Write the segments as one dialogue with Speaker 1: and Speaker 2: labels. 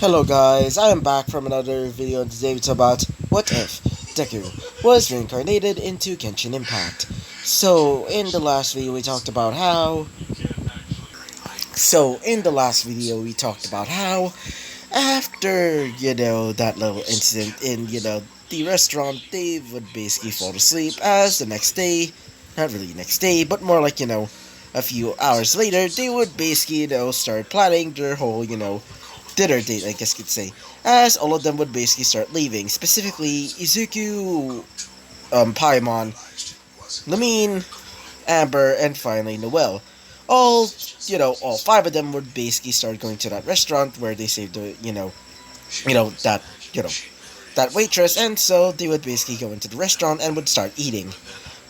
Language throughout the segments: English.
Speaker 1: Hello guys, I am back from another video and today it's about what if Deku was reincarnated into Genshin Impact. So in the last video we talked about how after, that little incident in, the restaurant, they would basically fall asleep as the next day, not really next day, but more like, a few hours later, they would basically, start planning their whole, dinner date, I guess you could say, as all of them would basically start leaving. Specifically, Izuku, Paimon, Lamine, Amber, and finally Noelle. All five of them would basically start going to that restaurant where they saved the, that, that waitress, and so they would basically go into the restaurant and would start eating.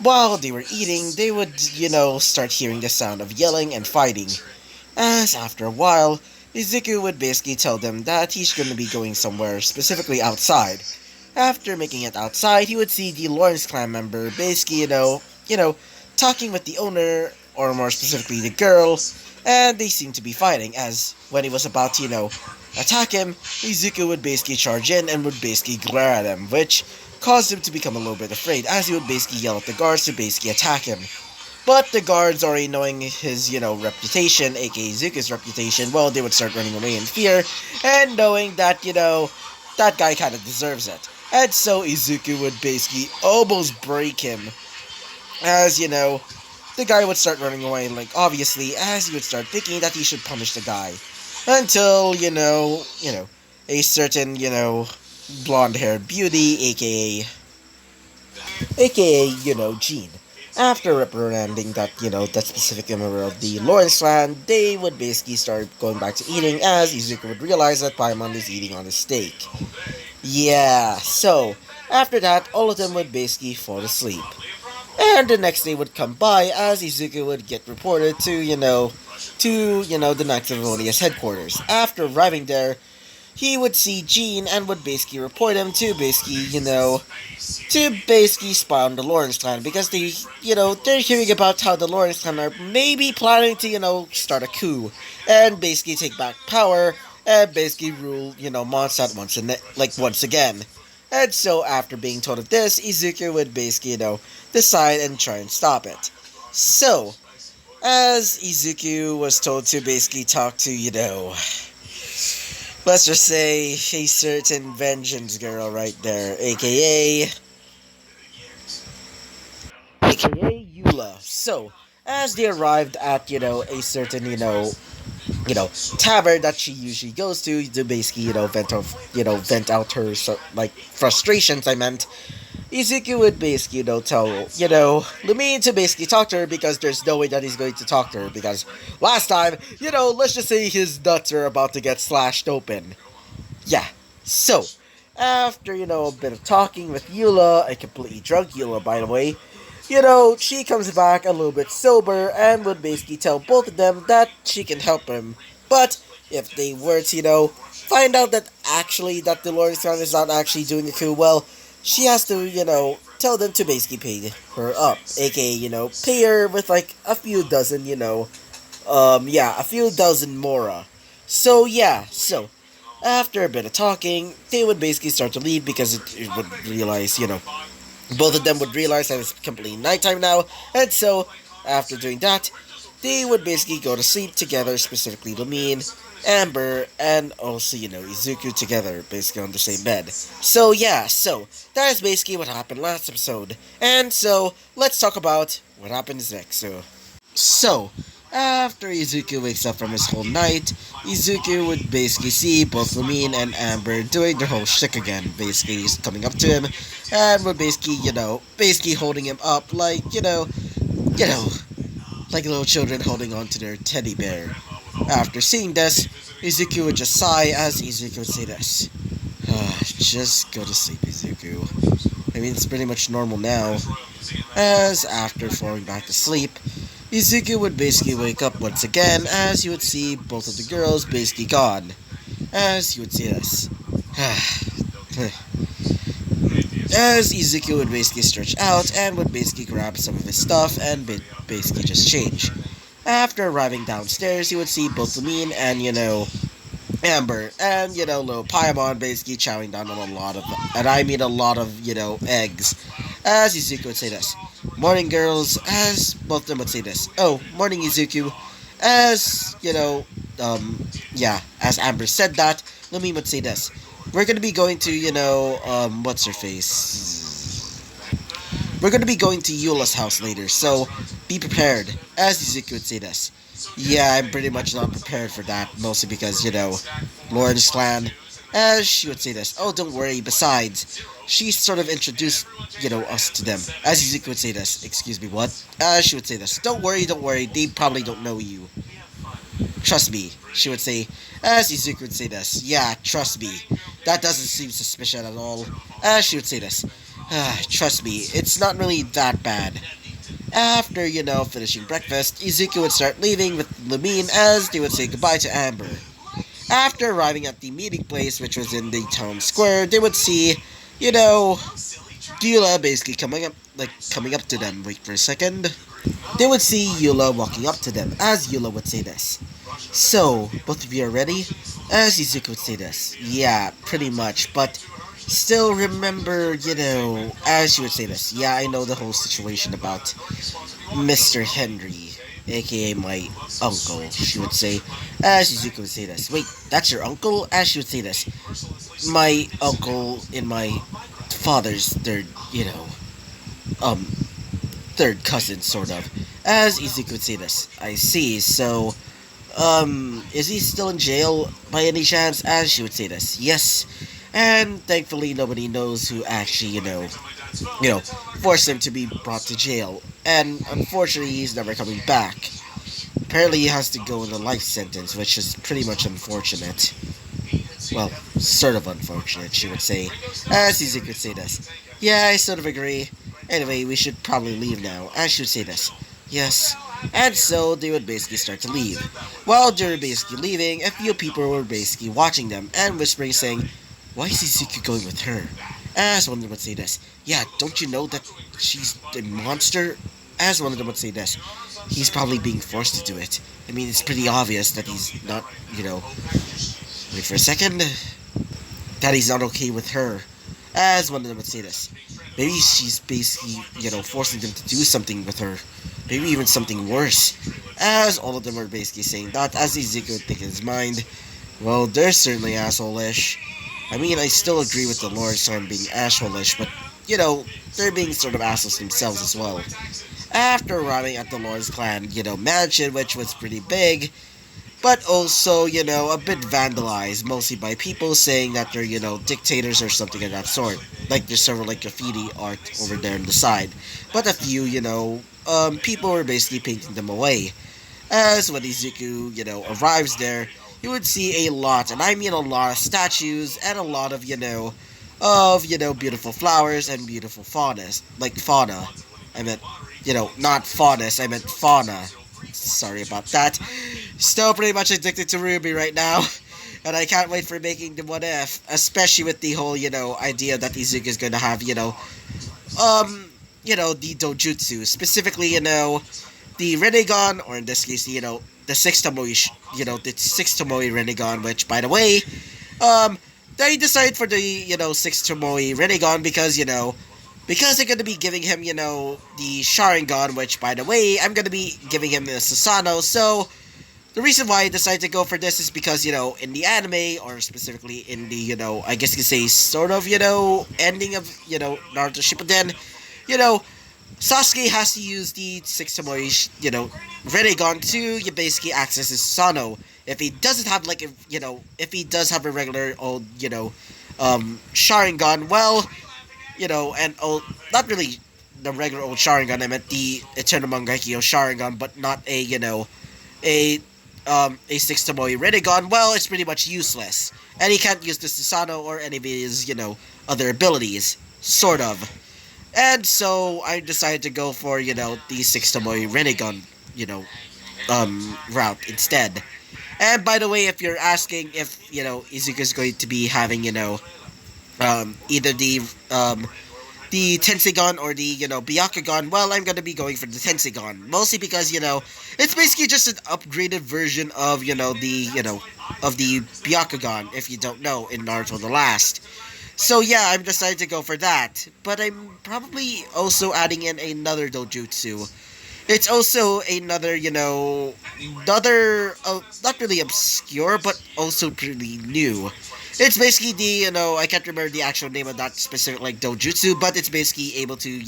Speaker 1: While they were eating, they would, start hearing the sound of yelling and fighting. As after a while, Izuku would basically tell them that he's going to be going somewhere, specifically outside. After making it outside, he would see the Lawrence clan member basically, talking with the owner, or more specifically the girl, and they seemed to be fighting, as when he was about to, attack him, Izuku would basically charge in and would basically glare at him, which caused him to become a little bit afraid, as he would basically yell at the guards to basically attack him. But the guards, already knowing his, reputation, aka Izuku's reputation, well, they would start running away in fear, and knowing that, that guy kind of deserves it. And so Izuku would basically almost break him, as, the guy would start running away, like, obviously, as he would start thinking that he should punish the guy. Until, a certain, blonde-haired beauty, aka, Jean. After reprimanding that, that specific member of the Lawrence clan, they would basically start going back to eating, as Izuku would realize that Paimon is eating on his steak. Yeah, so, after that, all of them would basically fall asleep. And the next day would come by, as Izuku would get reported to, the Knights of Ivonia's headquarters. After arriving there, he would see Jean and would basically report him to basically, spy on the Lawrence clan, because they're hearing about how the Lawrence clan are maybe planning to, start a coup, and basically take back power, and basically rule, Mondstadt once again. And so, after being told of this, Izuku would basically, decide and try and stop it. So, as Izuku was told to basically talk to, let's just say a certain vengeance girl right there, aka Eula. So, as they arrived at, a certain, tavern that she usually goes to basically, vent out her, frustrations, Izuku would basically, tell, Lumine to basically talk to her, because there's no way that he's going to talk to her, because last time, let's just say his nuts are about to get slashed open. Yeah, so, after, a bit of talking with Eula, a completely drunk Eula, by the way, she comes back a little bit sober, and would basically tell both of them that she can help him, but if they were to, find out that actually that the Lawrence clan is not actually doing a coup, well, she has to, tell them to basically pay her up, aka, pay her with, a few dozen, a few dozen mora. So, yeah, so, after a bit of talking, they would basically start to leave, because it would realize, both of them would realize that it's completely nighttime now, and so, after doing that, they would basically go to sleep together, specifically Lamine, Amber, and also, Izuku together, basically on the same bed. So, yeah, so, that is basically what happened last episode. And so, let's talk about what happens next. So, after Izuku wakes up from his whole night, Izuku would basically see both Lamine and Amber doing their whole shtick again, basically just coming up to him, and would basically, basically holding him up like, like little children holding on to their teddy bear. After seeing this, Izuku would just sigh, as Izuku would say this. Just go to sleep, Izuku. I mean, it's pretty much normal now. As after falling back to sleep, Izuku would basically wake up once again, as he would see both of the girls basically gone. As he would say this. As Izuku would basically stretch out, and would basically grab some of his stuff, and basically just change. After arriving downstairs, he would see both Lamine and, Amber, and little Paimon basically chowing down on a lot of, and I mean a lot of, eggs. As Izuku would say this. Morning, girls, as both of them would say this. Oh, morning, Izuku. As, as Amber said that, Lumine would say this. We're gonna be going to, what's her face? We're gonna be going to Eula's house later, so be prepared. As Izuku would say this. Yeah, I'm pretty much not prepared for that, mostly because, Lauren's clan, as she would say this. Oh, don't worry, besides, she sort of introduced, us to them. As Izuku would say this. Excuse me, what? As she would say this. Don't worry, they probably don't know you. Trust me, she would say, as Izuku would say this. Yeah, trust me. That doesn't seem suspicious at all. As she would say this. Trust me, it's not really that bad. After, finishing breakfast, Izuku would start leaving with Lumine as they would say goodbye to Amber. After arriving at the meeting place, which was in the town square, they would see, Eula basically coming up to them. Wait for a second. They would see Eula walking up to them, as Eula would say this. So, both of you are ready? As Izuku would say this. Yeah, pretty much, but still remember, as she would say this. Yeah, I know the whole situation about Mr. Henry, aka my uncle, she would say, as Izuku would say this. Wait, that's your uncle? As she would say this. My uncle in my father's um, third cousin, sort of. As Izuku would say this. I see, so, is he still in jail by any chance? As she would say this. Yes. And thankfully nobody knows who actually, forced him to be brought to jail. And unfortunately he's never coming back. Apparently he has to go in a life sentence, which is pretty much unfortunate. Well, sort of unfortunate, she would say. As Izuku would say this. Yeah, I sort of agree. Anyway, we should probably leave now. As she would say this. Yes. And so they would basically start to leave. While they were basically leaving, a few people were basically watching them and whispering saying, why is Izuku going with her? As one of them would say this. Yeah, don't you know that she's a monster? As one of them would say this. He's probably being forced to do it. I mean, it's pretty obvious that he's not, wait for a second. That he's not okay with her. As one of them would say this. Maybe she's basically, forcing them to do something with her. Maybe even something worse. As all of them were basically saying that, as Izuku would think in his mind, well, they're certainly asshole-ish. I mean, I still agree with the Lord Son being asshole-ish, but, they're being sort of assholes themselves as well. After arriving at the Lord's Clan, mansion, which was pretty big, but also, a bit vandalized, mostly by people saying that they're, dictators or something of that sort. Like, there's several, graffiti art over there on the side. But a few, people were basically painting them away. As when Izuku, arrives there, you would see a lot, and I mean a lot of statues, and a lot of, beautiful flowers and beautiful faunas. Like, fauna. I meant, not faunus, I meant fauna. Sorry about that. Still pretty much addicted to Ruby right now. And I can't wait for making the What If. Especially with the whole, idea that Izuku is gonna have, the dojutsu. Specifically, the Rinnegan, or in this case, the six Tomoe, the six Tomoe Rinnegan, which, by the way, they decided for the, six Tomoe Rinnegan because they're going to be giving him, the Sharingan, which, by the way, I'm going to be giving him the Susanoo, so the reason why I decided to go for this is because, in the anime, or specifically in the, I guess you could say, sort of, ending of, Naruto Shippuden, Sasuke has to use the six Tomoe, Rinnegan to basically access his Susanoo. If he doesn't have, if he does have a regular old, Sharingan, well, and not really the regular old Sharingan, I meant the Eternal Mangekyo Sharingan, but not a, a six Tomoe Rinnegan, well, it's pretty much useless. And he can't use the Susanoo or any of his, other abilities, sort of. And so I decided to go for, the six Tomoe Rinnegan, route instead. And by the way, if you're asking if, Izuku's going to be having, either the Tensegon or the, Byakugan, well, I'm going to be going for the Tensegon. Mostly because, it's basically just an upgraded version of, the, of the Byakugan, if you don't know, in Naruto the Last. So yeah, I'm decided to go for that. But I'm probably also adding in another dojutsu. It's also another, not really obscure, but also pretty new. It's basically I can't remember the actual name of that specific, like, dojutsu, but it's basically able to,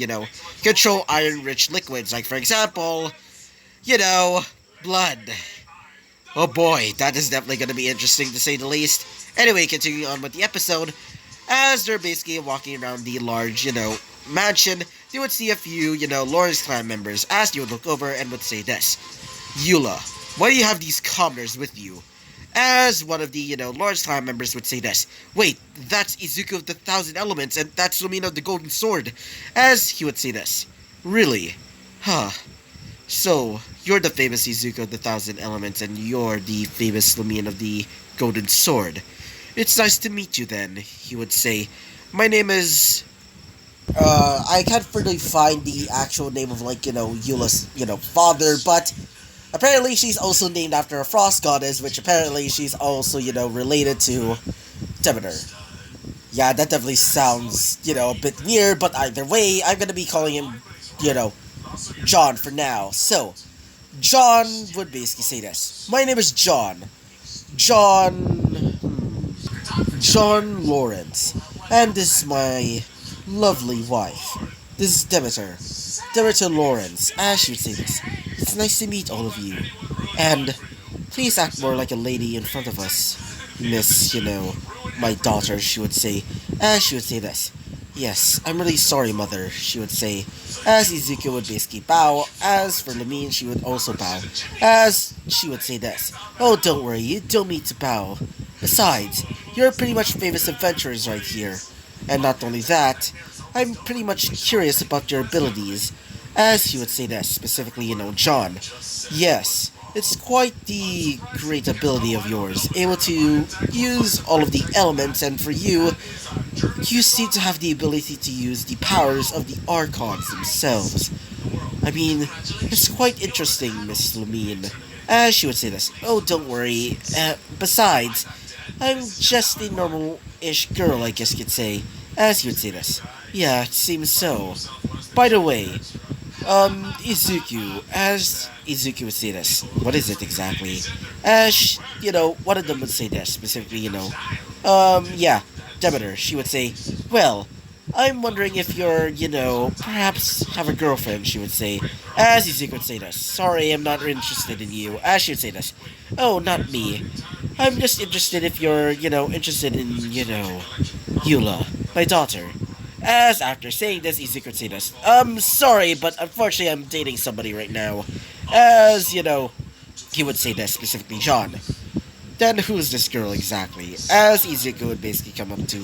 Speaker 1: control iron-rich liquids. Like, for example, blood. Oh boy, that is definitely going to be interesting to say the least. Anyway, continuing on with the episode, as they're basically walking around the large, mansion, you would see a few, Lawrence clan members, as you would look over and would say this: Eula, why do you have these commoners with you? As one of the, Lawrence clan members would say this: Wait, that's Izuku of the Thousand Elements, and that's Lumina of the Golden Sword. As he would say this: Really? Huh. So, you're the famous Izuku of the Thousand Elements, and you're the famous Lumina of the Golden Sword. It's nice to meet you then, he would say. My name is... I can't really find the actual name of, like, Eula's, father, but apparently she's also named after a frost goddess, which apparently she's also, related to Demeter. Yeah, that definitely sounds, a bit weird, but either way, I'm gonna be calling him, John for now. So, John would basically say this: My name is John. John Lawrence. And this is my lovely wife. This is Demeter. Demeter Lawrence, as she would say this. It's nice to meet all of you. And please act more like a lady in front of us, Miss, my daughter, she would say, as she would say this. Yes, I'm really sorry, mother, she would say, as Izuku would basically bow. As for Lamine, she would also bow, as she would say this: Oh, don't worry, you don't need to bow. Besides, you're pretty much famous adventurers right here. And not only that, I'm pretty much curious about your abilities. As he would say this, specifically, John. Yes, it's quite the great ability of yours, able to use all of the elements, and for you, you seem to have the ability to use the powers of the Archons themselves. I mean, it's quite interesting, Miss Lamine. As she would say this: Oh, don't worry. Besides, I'm just a normal-ish girl, I guess you'd say. As he would say this: Yeah, it seems so. By the way, Izuku, as Izuku would say this: What is it exactly? As, one of them would say this, specifically, yeah, Demeter, she would say, Well, I'm wondering if you're, perhaps have a girlfriend, she would say. As Izuku would say this: Sorry, I'm not interested in you. As she would say this: Oh, not me. I'm just interested if you're, interested in, Eula, my daughter. As after saying this, Izuku would say this: Sorry, but unfortunately I'm dating somebody right now. As, he would say this, specifically John. Then who's this girl exactly? As Izuku would basically come up to,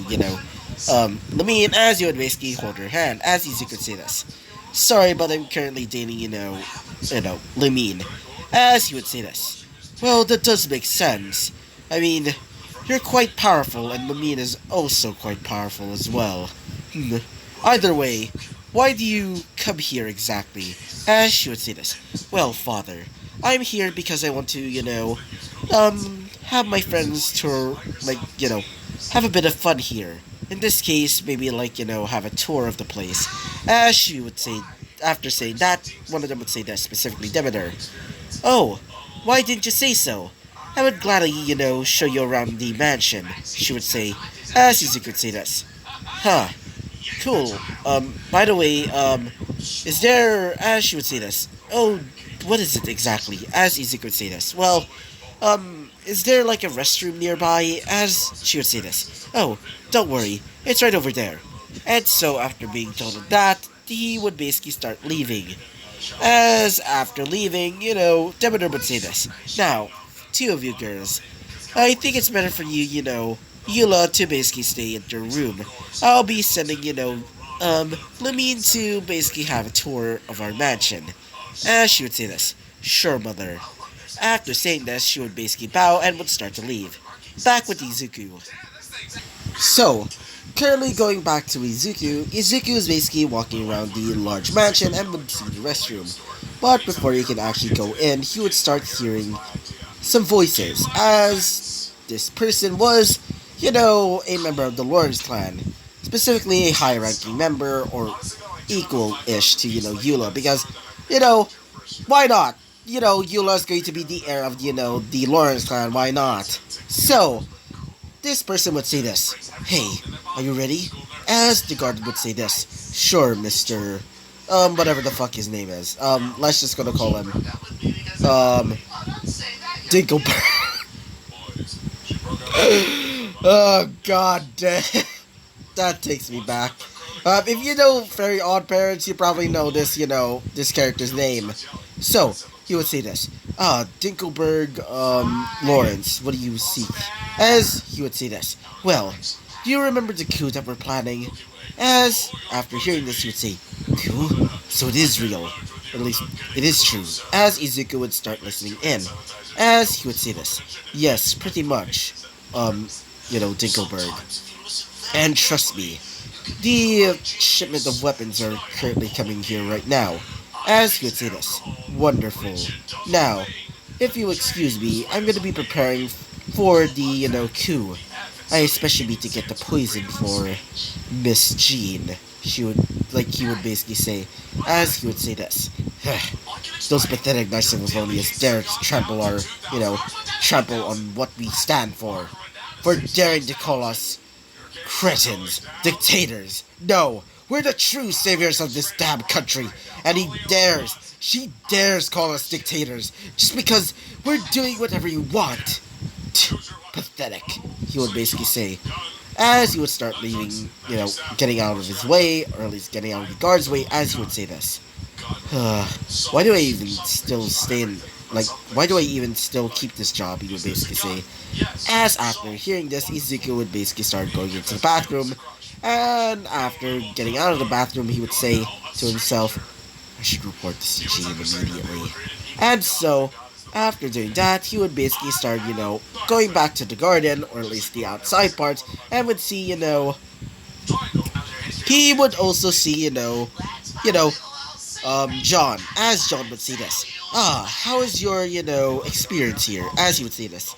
Speaker 1: Lamine, as you would basically hold her hand, as Izuku would say this: Sorry, but I'm currently dating, Lamine. As he would say this: Well, that does make sense. I mean, you're quite powerful, and Lamine is also quite powerful as well. Either way, why do you come here exactly? As she would say this: Well, father, I'm here because I want to, have my friends tour, like, have a bit of fun here. In this case, maybe, like, have a tour of the place. As she would say, after saying that, one of them would say this, specifically Demeter: Oh, why didn't you say so? I would gladly, show you around the mansion, she would say, as Izuku would say this. Huh, cool. By the way, is there, as she would say this, oh, what is it exactly? As Izuku would say this: Well, is there like a restroom nearby? As she would say this: Oh, don't worry, it's right over there. And so after being told of that, he would basically start leaving. As after leaving, Demeter would say this: Now, two of you girls, I think it's better for you, Eula to basically stay in your room. I'll be sending, Lamine to basically have a tour of our mansion. As she would say this: Sure, mother. After saying this, she would basically bow and would start to leave. Back with Izuku. So, currently going back to Izuku, Izuku is basically walking around the large mansion and would see the restroom. But before he can actually go in, he would start hearing some voices, as this person was, a member of the Lawrence clan, specifically a high-ranking member or equal-ish to, Eula, because, you know, why not? Eula's going to be the heir of, the Lawrence clan, why not? So, this person would say this, "Hey, are you ready?" As the guard would say this, "Sure, Mr. Whatever the fuck his name is. Let's just gonna call him, Dinkleberg." Oh, god damn. That takes me back. If you know Very Odd Parents, you probably know this, this character's name. So, he would say this. Dinkelberg, Lawrence, what do you seek? As he would say this. Well, do you remember the coup that we're planning? As, after hearing this, he would say, "Coup? So it is real. Or at least, it is true." As Izuku would start listening in. As he would say this. "Yes, pretty much. Dinkelberg. And trust me, the shipment of weapons are currently coming here right now." As he would say this. "Wonderful. Now, if you excuse me, I'm going to be preparing for the, coup. I especially need to get the poison for Miss Jean." He would basically say, as he would say this. "Those pathetic Narcivilians dare to trample on what we stand for daring to call us cretins, dictators. No, we're the true saviors of this damn country, and she dares call us dictators just because we're doing whatever you want. Pathetic," he would basically say, as he would start leaving, getting out of his way, or at least getting out of the guard's way, as he would say this. Why do I even still why do I even still keep this job, he would basically say. As after hearing this, Izuku would basically start going into the bathroom, and after getting out of the bathroom, he would say to himself, "I should report this to Jean immediately." And so, after doing that, he would basically start, going back to the garden, or at least the outside part, and would see, he would also see, John, as John would say this. How is your, experience here?" As he would say this.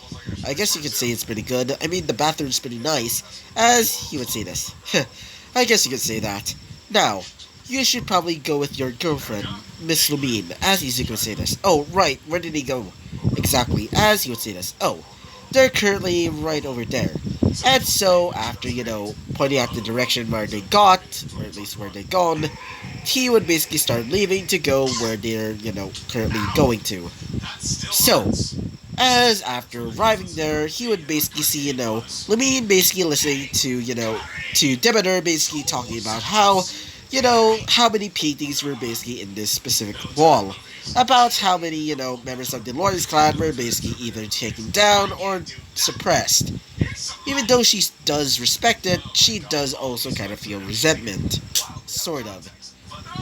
Speaker 1: "I guess you could say it's pretty good. I mean, the bathroom's pretty nice." As he would say this. "I guess you could say that. Now, you should probably go with your girlfriend, Miss Lumine." As Izuku would say this. "Oh, right, where did he go?" Exactly, as he would say this. "Oh, they're currently right over there." And so, after, pointing out the direction where they got, or at least where they gone, he would basically start leaving to go where they're, currently going to. So, as after arriving there, he would basically see, Lamine basically listening to, to Demeter basically talking about how, how many paintings were basically in this specific wall. About how many, members of the Lawrence clan were basically either taken down or suppressed. Even though she does respect it, she does also kind of feel resentment. Sort of.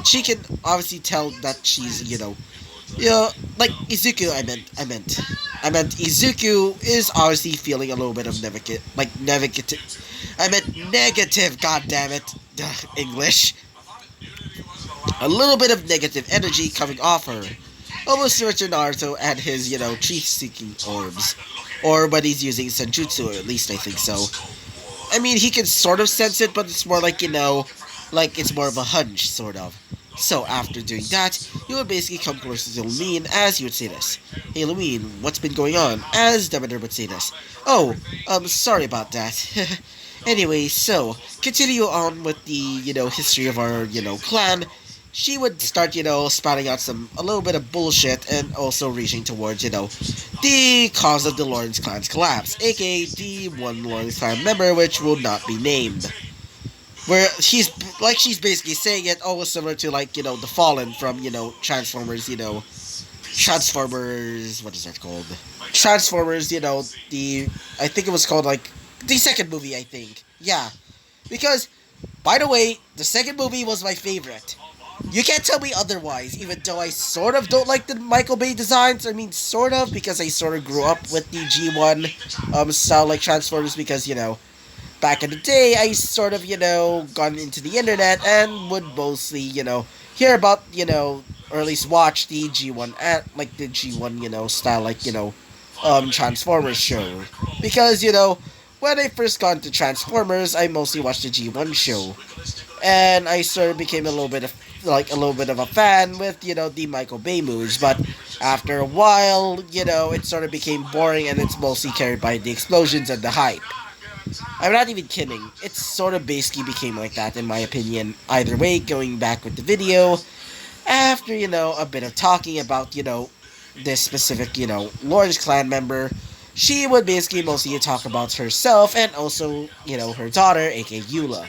Speaker 1: She can obviously tell that she's, like Izuku, I meant Izuku is obviously feeling a little bit of negative, god damn it, English. A little bit of negative energy coming off her. Almost similar to Naruto and his, truth-seeking orbs. Or when he's using Senjutsu, or at least I think so. I mean, he can sort of sense it, but it's more like, like it's more of a hunch, sort of. So, after doing that, he would basically come closer to Lumine as he would say this. "Hey Lumine, what's been going on?" As Demeter would say this. "Oh, sorry about that." Anyway, so, continue on with the, history of our, clan. She would start, spouting out a little bit of bullshit and also reaching towards, the cause of the Lawrence clan's collapse, aka the one Lawrence clan member which will not be named. Where she's basically saying it almost similar to, the Fallen from, Transformers, Transformers, what is that called? Transformers, I think it was called, the second movie, I think. Yeah. Because, by the way, the second movie was my favorite. You can't tell me otherwise, even though I sort of don't like the Michael Bay designs. I mean, sort of, because I sort of grew up with the G1 style like Transformers, because, back in the day, I sort of, gone into the internet and would mostly, hear about, or at least watch the G1, the G1, style, Transformers show. Because, when I first got into Transformers, I mostly watched the G1 show. And I sort of became a little bit of a fan with, the Michael Bay movies. But after a while, it sort of became boring and it's mostly carried by the explosions and the hype. I'm not even kidding. It sort of basically became like that, in my opinion. Either way, going back with the video, after, a bit of talking about, this specific, Lawrence clan member, she would basically mostly talk about herself and also, her daughter, aka Eula.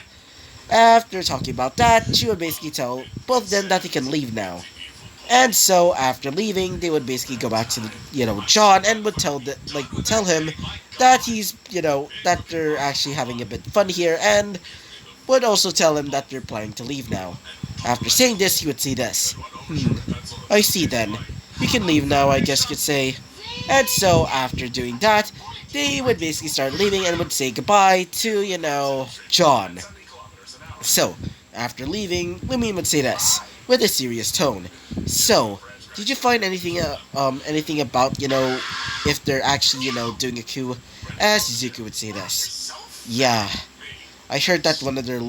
Speaker 1: After talking about that, she would basically tell both of them that they can leave now. And so after leaving, they would basically go back to John and would tell him that that they're actually having a bit fun here and would also tell him that they're planning to leave now. After saying this, he would say this. I see then. You can leave now, I guess you could say. And so after doing that, they would basically start leaving and would say goodbye to, John. So, after leaving, Lumine would say this, with a serious tone. So, did you find anything about, if they're actually, doing a coup? As Suzuki would say this. Yeah, I heard that one of the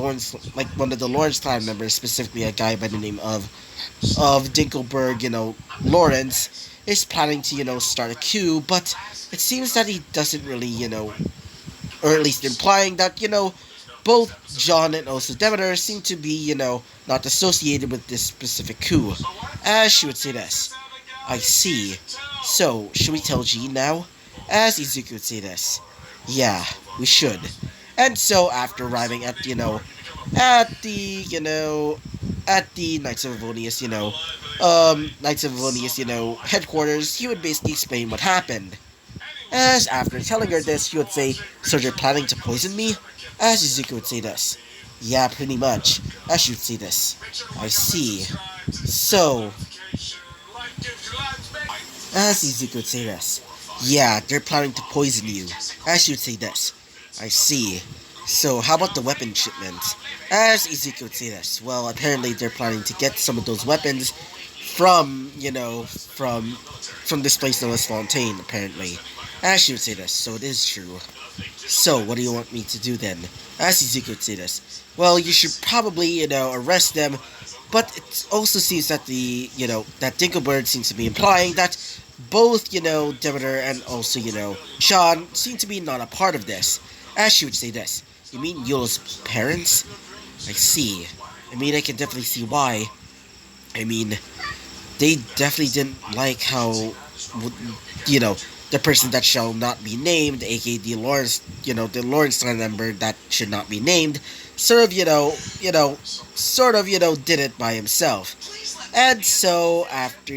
Speaker 1: Lawrence clan members, specifically a guy by the name of Dinkelberg, Lawrence, is planning to, start a coup, but it seems that he doesn't really, or at least implying that, both John and also Demeter seem to be, not associated with this specific coup. As she would say this. I see. So, should we tell Jean now? As Izuku would say this. Yeah, we should. And so, after arriving at, at the, at the Knights of Avonius, headquarters, he would basically explain what happened. As after telling her this, he would say, so you're planning to poison me? As Izuku would say this. Yeah, pretty much. As she would say this. I see. So, as Izuku would say this. Yeah, they're planning to poison you. As she would say this. I see. So, how about the weapon shipments? As Izuku would say this. Well, apparently they're planning to get some of those weapons from, from this place known as Fontaine, apparently. As she would say this. So, it is true. So, what do you want me to do then? As Izuku would say this. Well, you should probably, arrest them. But it also seems that that Dinkelberg seems to be implying that both, Demeter and also, Sean seem to be not a part of this. As she would say this. You mean Eula's parents? I see. I mean, I can definitely see why. I mean, they definitely didn't like how, the person that shall not be named, aka the Lawrence clan member that should not be named, sort of, did it by himself. And so, after,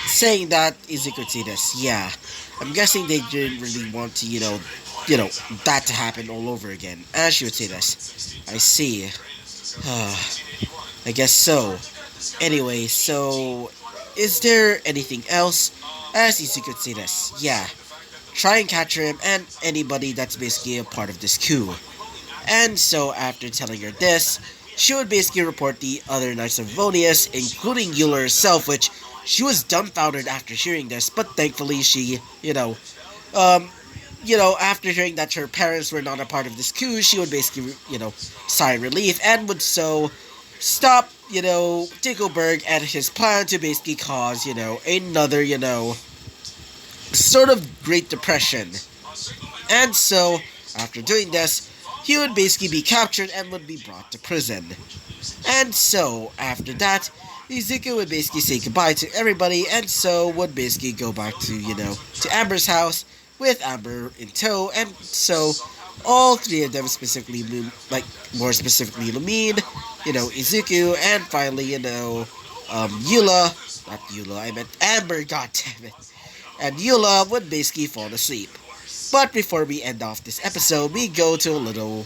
Speaker 1: saying that, Izuku would say this, yeah, I'm guessing they didn't really want to, that to happen all over again. As she would say this, I see. I guess so. Anyway, so, is there anything else? As Izuku would say this, yeah, try and capture him and anybody that's basically a part of this coup. And so, after telling her this, she would basically report the other Knights of Vonius, including Eula herself, which she was dumbfounded after hearing this, but thankfully she, after hearing that her parents were not a part of this coup, she would basically, sigh relief and would so stop, Dinkelberg and his plan to basically cause, another, sort of Great Depression. And so, after doing this, he would basically be captured and would be brought to prison. And so, after that, Izuku would basically say goodbye to everybody, and so would basically go back to, to Amber's house with Amber in tow, and so all three of them specifically, more specifically Lumine, Izuku, and finally, Eula, not Eula, I meant Amber, goddammit, and Eula would basically fall asleep. But before we end off this episode, we go to a little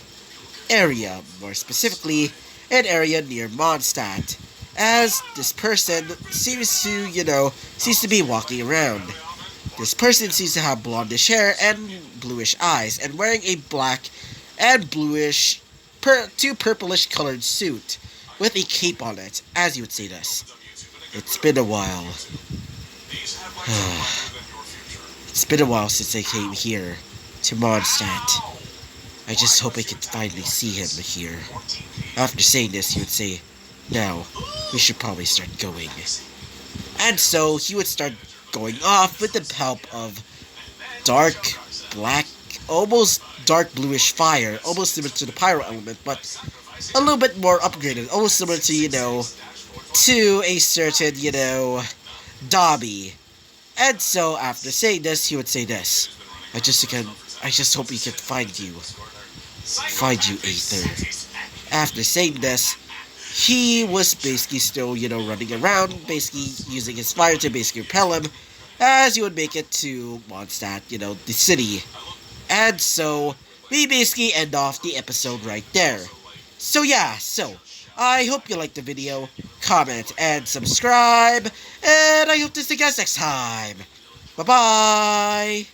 Speaker 1: area, more specifically, an area near Mondstadt, as this person seems to be walking around. This person seems to have blondish hair and bluish eyes, and wearing a black and bluish, to purplish colored suit, with a cape on it, as you would say this. It's been a while. It's been a while since I came here to Mondstadt. I just hope I can finally see him here. After saying this, he would say, now, we should probably start going. And so, he would start going off with the help of dark, black, almost dark bluish fire, almost similar to the pyro element, but a little bit more upgraded, almost similar to, to a certain, Dobby. And so, after saying this, he would say this. I just hope he can find you. Find you, Aether. After saying this, he was basically still, running around, basically using his fire to basically repel him, as he would make it to Mondstadt, the city. And so, we basically end off the episode right there. So yeah, I hope you liked the video, comment, and subscribe, and I hope to see you guys next time. Bye-bye!